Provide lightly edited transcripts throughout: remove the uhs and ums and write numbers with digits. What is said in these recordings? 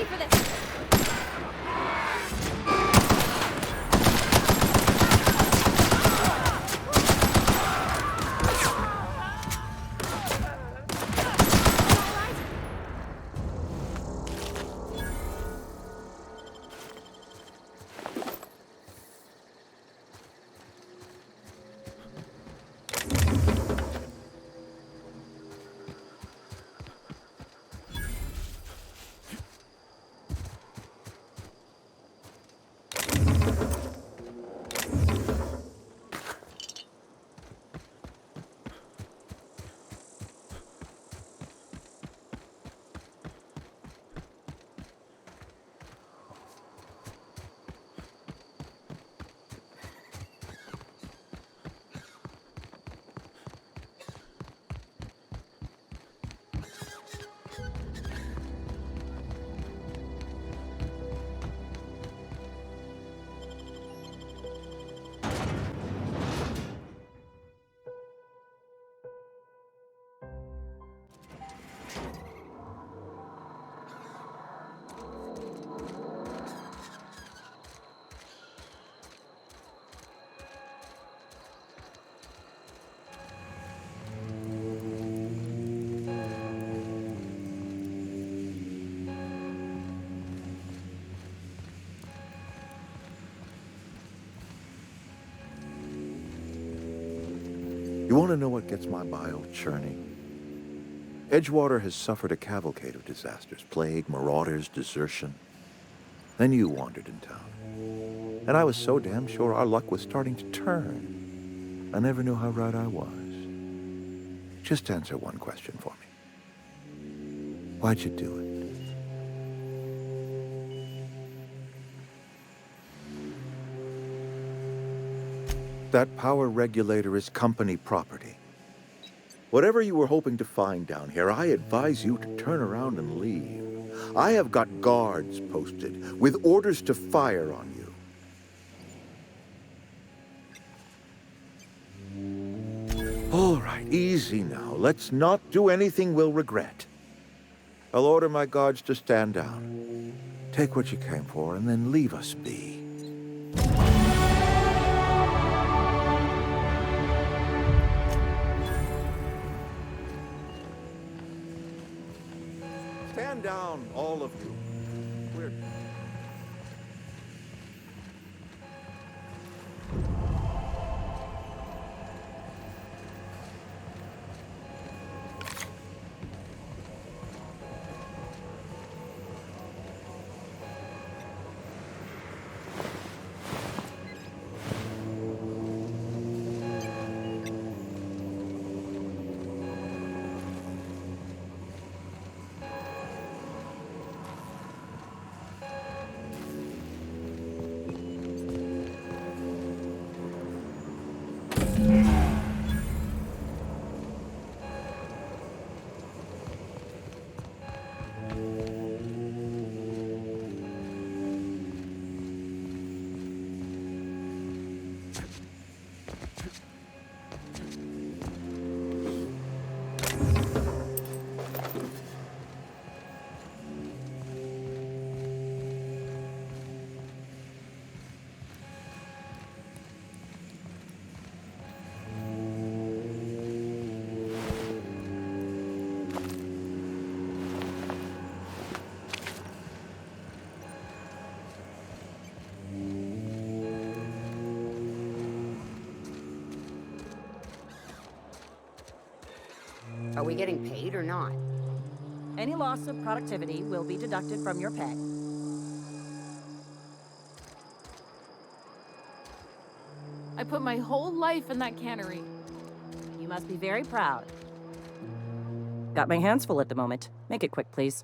for this. You want to know what gets my bile churning? Edgewater has suffered a cavalcade of disasters, plague, marauders, desertion. Then you wandered in town. And I was so damn sure our luck was starting to turn. I never knew how right I was. Just answer one question for me. Why'd you do it? That power regulator is company property. Whatever you were hoping to find down here, I advise you to turn around and leave. I have got guards posted with orders to fire on you. All right, easy now. Let's not do anything we'll regret. I'll order my guards to stand down. Take what you came for and then leave us be. Stand down, all of you. We're... Are we getting paid or not? Any loss of productivity will be deducted from your pay. I put my whole life in that cannery. You must be very proud. Got my hands full at the moment. Make it quick, please.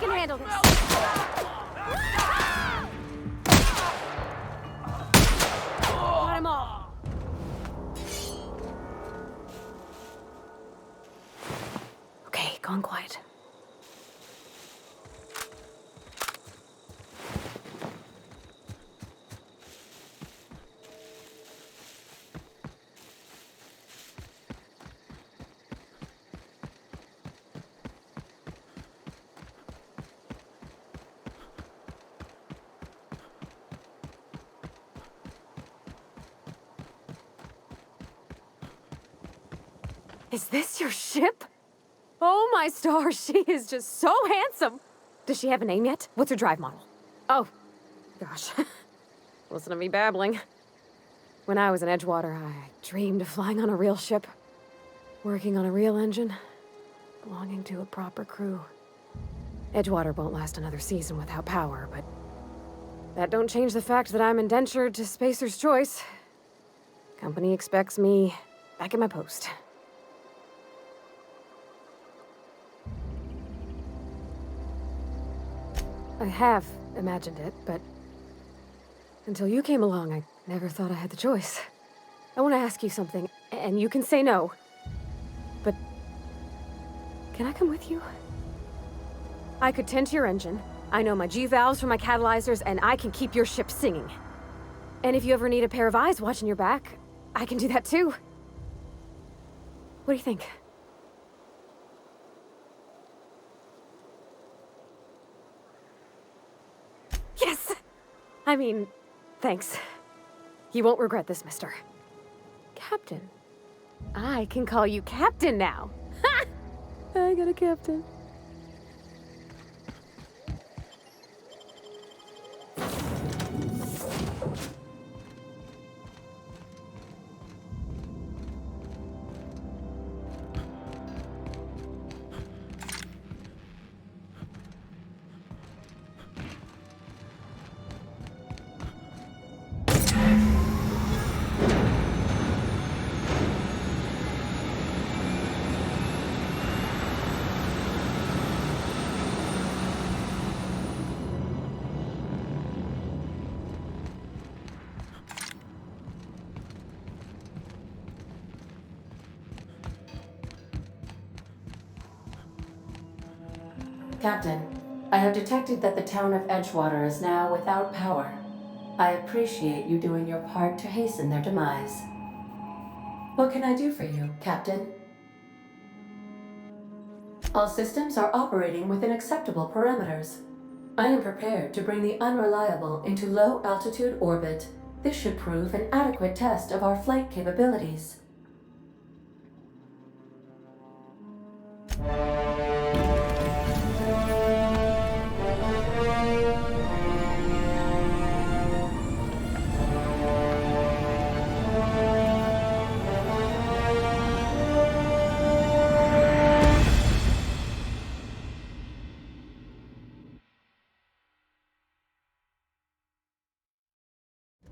can handle this. Got him all. Okay, gone quiet. Is this your ship? Oh my stars, she is just so handsome. Does she have a name yet? What's her drive model? Oh, gosh. Listen to me babbling. When I was in Edgewater, I dreamed of flying on a real ship, working on a real engine, belonging to a proper crew. Edgewater won't last another season without power, but that don't change the fact that I'm indentured to Spacer's Choice. Company expects me back at my post. I have imagined it, but until you came along, I never thought I had the choice. I want to ask you something, and you can say no. But can I come with you? I could tend to your engine. I know my G-valves from my catalyzers, and I can keep your ship singing. And if you ever need a pair of eyes watching your back, I can do that too. What do you think? Yes! I mean, thanks. You won't regret this, mister. Captain. I can call you Captain now. Ha! I got a captain. Captain, I have detected that the town of Edgewater is now without power. I appreciate you doing your part to hasten their demise. What can I do for you, Captain? All systems are operating within acceptable parameters. I am prepared to bring the unreliable into low-altitude orbit. This should prove an adequate test of our flight capabilities.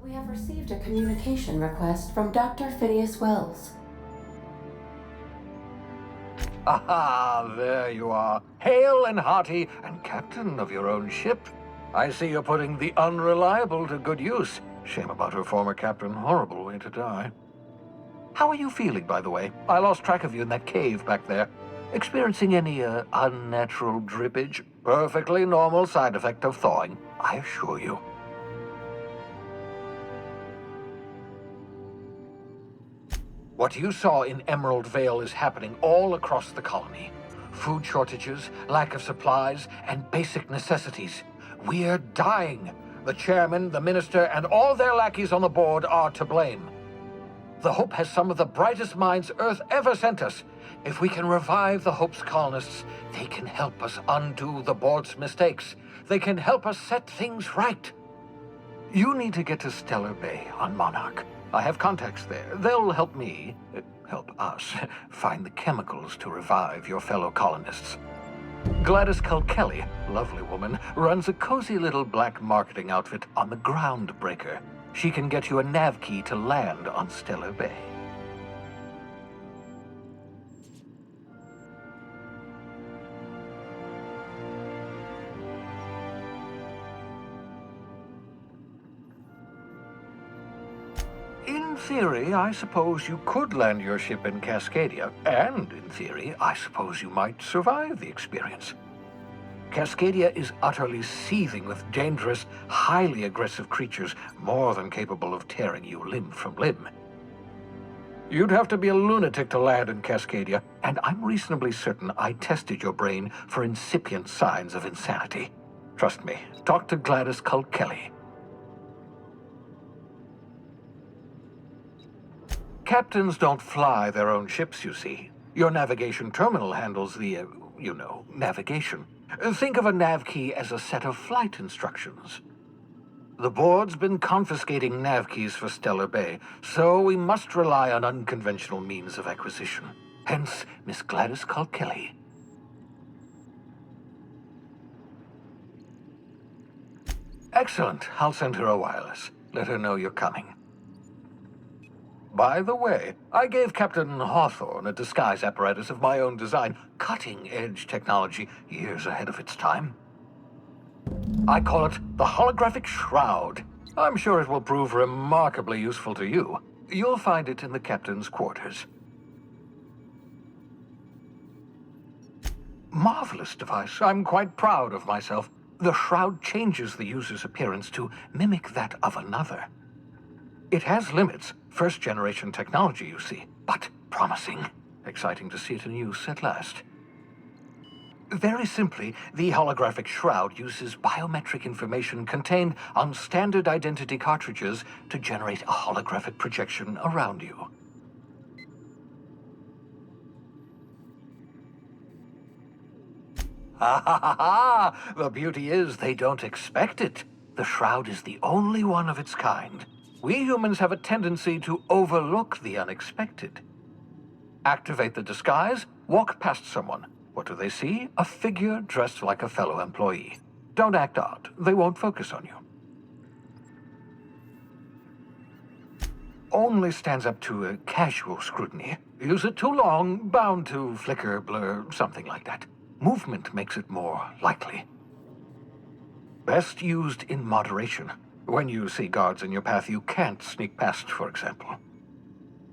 We have received a communication request from Dr. Phineas Wells. Aha, there you are, hale and hearty, and captain of your own ship. I see you're putting the unreliable to good use. Shame about her former captain, horrible way to die. How are you feeling, by the way? I lost track of you in that cave back there. Experiencing any, unnatural drippage? Perfectly normal side effect of thawing, I assure you. What you saw in Emerald Vale is happening all across the colony. Food shortages, lack of supplies, and basic necessities. We're dying. The chairman, the minister, and all their lackeys on the board are to blame. The Hope has some of the brightest minds Earth ever sent us. If we can revive the Hope's colonists, they can help us undo the board's mistakes. They can help us set things right. You need to get to Stellar Bay on Monarch. I have contacts there. They'll help me, help us, find the chemicals to revive your fellow colonists. Gladys Kelly, lovely woman, runs a cozy little black marketing outfit on the Groundbreaker. She can get you a nav key to land on Stellar Bay. theory, I suppose you could land your ship in Cascadia, and in theory, I suppose you might survive the experience. Cascadia is utterly seething with dangerous, highly aggressive creatures, more than capable of tearing you limb from limb. You'd have to be a lunatic to land in Cascadia, and I'm reasonably certain I tested your brain for incipient signs of insanity. Trust me, talk to Gladys Culkelly. Captains don't fly their own ships, you see. Your navigation terminal handles the, navigation. Think of a nav key as a set of flight instructions. The board's been confiscating nav keys for Stellar Bay, so we must rely on unconventional means of acquisition. Hence, Miss Gladys Culkelly. Excellent. I'll send her a wireless. Let her know you're coming. By the way, I gave Captain Hawthorne a disguise apparatus of my own design, cutting-edge technology years ahead of its time. I call it the Holographic Shroud. I'm sure it will prove remarkably useful to you. You'll find it in the captain's quarters. Marvelous device. I'm quite proud of myself. The shroud changes the user's appearance to mimic that of another. It has limits, first-generation technology, you see, but promising. Exciting to see it in use at last. Very simply, the holographic shroud uses biometric information contained on standard identity cartridges to generate a holographic projection around you. Ha ha ha ha! The beauty is they don't expect it. The shroud is the only one of its kind. We humans have a tendency to overlook the unexpected. Activate the disguise, walk past someone. What do they see? A figure dressed like a fellow employee. Don't act odd. They won't focus on you. Only stands up to a casual scrutiny. Use it too long, bound to flicker, blur, something like that. Movement makes it more likely. Best used in moderation. When you see guards in your path you can't sneak past, for example.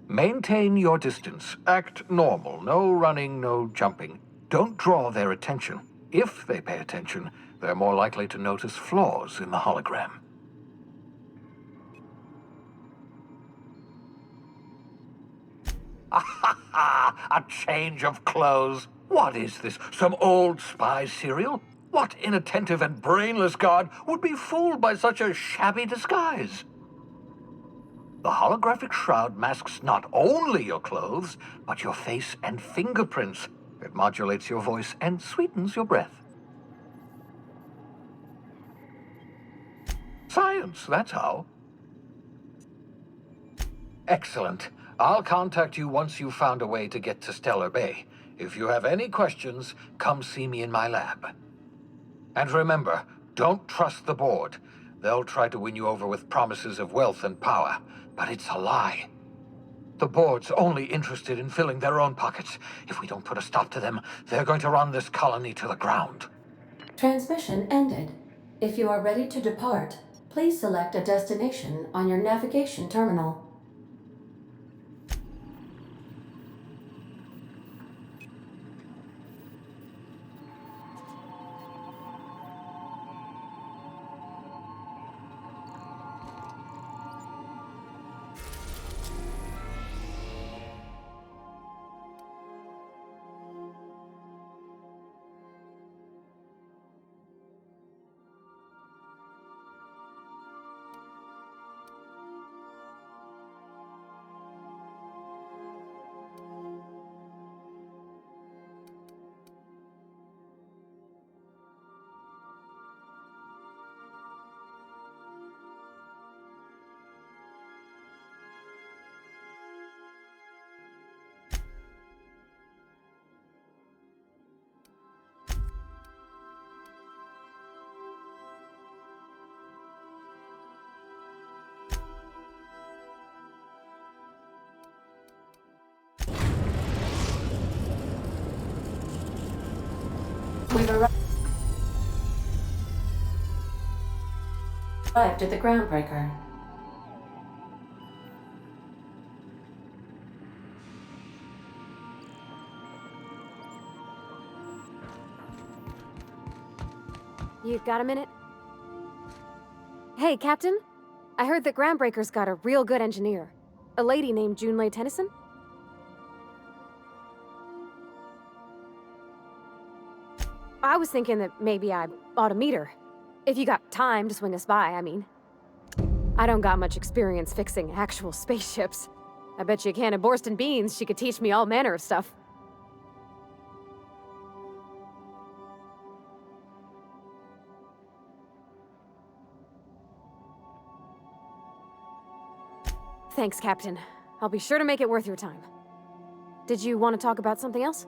Maintain your distance. Act normal. No running, no jumping. Don't draw their attention. If they pay attention, they're more likely to notice flaws in the hologram. A change of clothes. What is this? Some old spy serial? What inattentive and brainless guard would be fooled by such a shabby disguise? The holographic shroud masks not only your clothes, but your face and fingerprints. It modulates your voice and sweetens your breath. Science, that's how. Excellent. I'll contact you once you've found a way to get to Stellar Bay. If you have any questions, come see me in my lab. And remember, don't trust the board. They'll try to win you over with promises of wealth and power, but it's a lie. The board's only interested in filling their own pockets. If we don't put a stop to them, they're going to run this colony to the ground. Transmission ended. If you are ready to depart, please select a destination on your navigation terminal. We've arrived at the groundbreaker. You got a minute? Hey, Captain. I heard that Groundbreaker's got a real good engineer. A lady named Junlei Tennyson? I was thinking that maybe I ought to meet her. If you got time to swing us by, I mean. I don't got much experience fixing actual spaceships. I bet you a can of Borston beans she could teach me all manner of stuff. Thanks, Captain. I'll be sure to make it worth your time. Did you want to talk about something else?